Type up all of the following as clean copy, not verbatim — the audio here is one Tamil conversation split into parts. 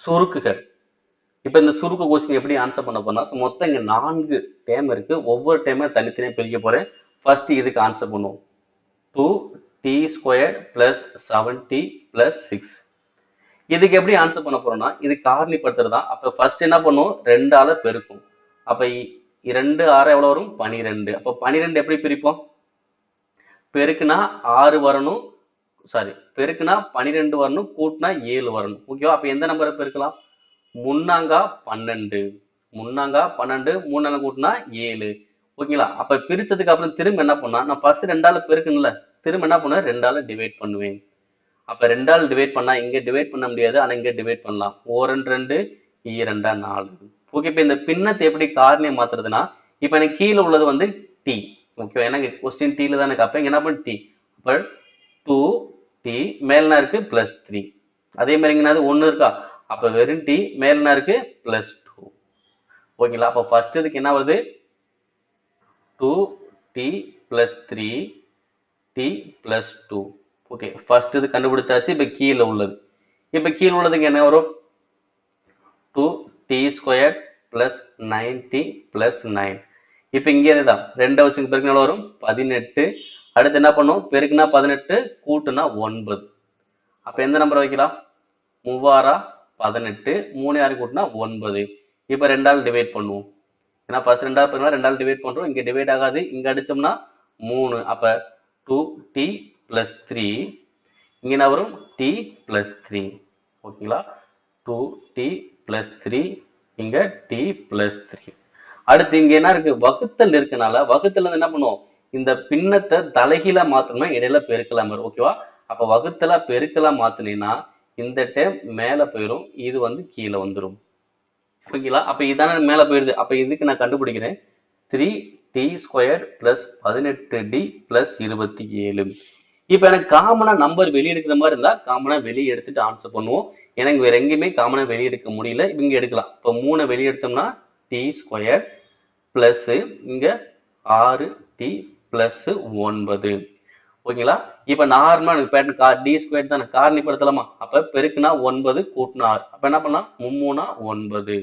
சுருக்குகள். இப்ப இந்த சுருக்கு கொஸ்டின் எப்படி ஆன்சர் பண்ண போனா மொத்தம் இங்க 4 டேம் இருக்கு. ஒவ்வொரு டேமை தனித்தனியா பிரிக்க போறேன். ஃபர்ஸ்ட் இதுக்கு ஆன்சர் பண்ணுவோம். 2t² plus 7t plus 6. இதுக்கு எப்படி ஆன்சர் பண்ண போறோம்னா இது காரணிப்படுத்துறதா. அப்ப ஃபர்ஸ்ட் என்ன பண்ணும், 2ஆல பெருக்கும். அப்ப 2 6 எவ்வளவு வரும், 12. அப்ப 12 எப்படி பிரிப்போம், பெருக்குனா 6 வரணும், சாரி பெருக்குனா 12 வரணும், கூட்டினா 7 வரணும். ஓகேவா? அப்ப எந்த நம்பரை பெருக்கலாம், முன்னாங்கா 12, முன்னாங்கா 12, 3 கூட்டினா 7. ஓகேங்களா? அப்ப பிரிச்சதுக்கு அப்புறம் திரும்ப என்ன பண்ணா, நான் ஃபர்ஸ்ட் 2ஆல பெருக்கணும்ல, திரும்ப என்ன பண்ணுவேன், 2ஆல டிவைட் பண்ணுவேன். அப்ப 2ஆல் டிவைட் பண்ணா இங்க டிவைட் பண்ண முடியாது, ஆனா இங்க டிவைட் பண்ணலாம். 4 2 2 4. ஓகே, இப்ப இந்த பின்னத்தை எப்படி காரணியை மாத்துறதுன்னா, இப்ப எனக்கு கீழே உள்ளது வந்து டி. ஓகே, எனக்கு கொஸ்டின் டீல தானே அப்ப இங்க என்ன பண்ண டி. அப்ப 2t மேல்னா இருக்கு பிளஸ் 3. அதே மாதிரி இங்க 1 இருக்கா, அப்ப வெறும் டி மேல்னா இருக்கு பிளஸ் 2. ஓகேங்களா? அப்ப ஃபர்ஸ்ட் இதுக்கு என்ன வருது, 2t plus 3t plus 2. Okay, first இது கண்டுபிடிச்சாச்சு. இப்ப கீழே உள்ளது, இப்ப கீழே உள்ளதுக்கு என்ன வரும், 2t² பிளஸ் 9t பிளஸ் 9. இப்ப இங்க இதுதான் 2 வச்சு பெருக்கினா வரும் 18. அடுத்து என்ன பண்ணும், பெருக்குனா 18, கூட்டுனா 9. அப்ப எந்த நம்பர் வைக்கலாம், 3 18, 3 6 கூட்டினா 9. இப்ப 2ஆல் டிவைட் பண்ணுவோம். ஏன்னா ஃபர்ஸ்ட் 2ஆல் பெருக்கினா 2ஆல் டிவைட் பண்றோம், இங்க டிவைட் ஆகாது, இங்க அடிச்சோம்னா 3. அப்ப 2t பிளஸ் 3, இங்க என்ன வரும், t பிளஸ் 3. ஓகேங்களா? 2t பிளஸ் 3, இங்க t பிளஸ் 3. அடுத்து இங்க என்ன இருக்கு, வகுத்தல் இருக்கனால வகுத்தல் என்ன பண்ணுவோம், இந்த பின்னத்தை தலைகீழா மாத்தணும்னா இடையில பெருக்கலாம் வரும். ஓகேவா? அப்ப வகுத்தலா பெருக்கலா மாத்தினீங்கன்னா இந்த டேம் மேல போயிடும், இது வந்து கீழே வந்துடும். ஓகேங்களா? அப்ப இதான மேல போயிடுது. அப்ப இதுக்கு நான் கண்டுபிடிக்கிறேன் 3t² பிளஸ் 18d பிளஸ் 27. இப்ப எனக்கு காமனா நம்பர் வெளியே எடுக்கிற மாதிரி இருந்தா காமனா வெளியே எடுத்துட்டு ஆன்சர் பண்ணுவோம். எனக்கு வேற எங்கேயுமே காமனா வெளியே எடுக்க முடியல, இங்க எடுக்கலாம். இப்ப 3 வெளியே எடுத்தோம்னா t² பிளஸ் இங்க 6t பிளஸ் 9. ஓகேங்களா? இப்ப நார்மலா பேட்டர்ன் d² தானே, காரணிப்படுத்தலாமா? அப்ப பெருக்குனா 9, கூட்டினா 6. அப்ப என்ன பண்ணலாம், 3 9.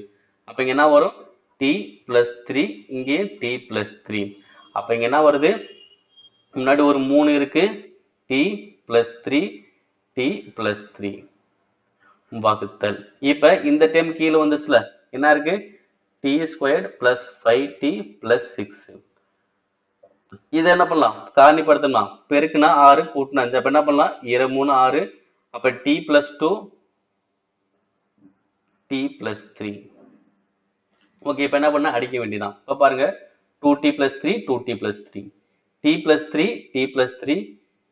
அப்ப இங்க என்ன வரும், t பிளஸ் 3, இங்கே t பிளஸ் 3. அப்ப இங்க என்ன வருது, முன்னாடி ஒரு 3 இருக்கு, t பிளஸ் 3, t பிளஸ் 3 வகுத்தல். இப்ப இந்த டைம் கீழே வந்துச்சுல, என்ன இருக்கு, t² பிளஸ் 5t பிளஸ் 6. இது என்ன பண்ணலாம், காரணிப்படுத்தலாம். பெருக்குனா 6, கூட்டினா 5. அப்ப என்ன பண்ணலாம், 2 3 6. அப்ப t plus 2, t plus 3. Okay, இப்ப என்ன பண்ண, அடிக்க வேண்டியதான். இப்ப பாருங்க 2t plus 3, 2t plus 3, t plus 3, t plus 3,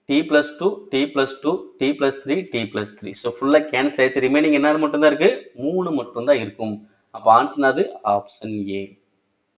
t plus 2, t plus 2, t plus 3, t plus 3. So ஃபுல்லா கேன்சல் ஆயிடுச்சு. ரிமைனிங் என்ன மட்டும் தான் இருக்கு, 3 மட்டும் தான் இருக்கும். அப்ப ஆன்சர் அது ஆப்ஷன் ஏ.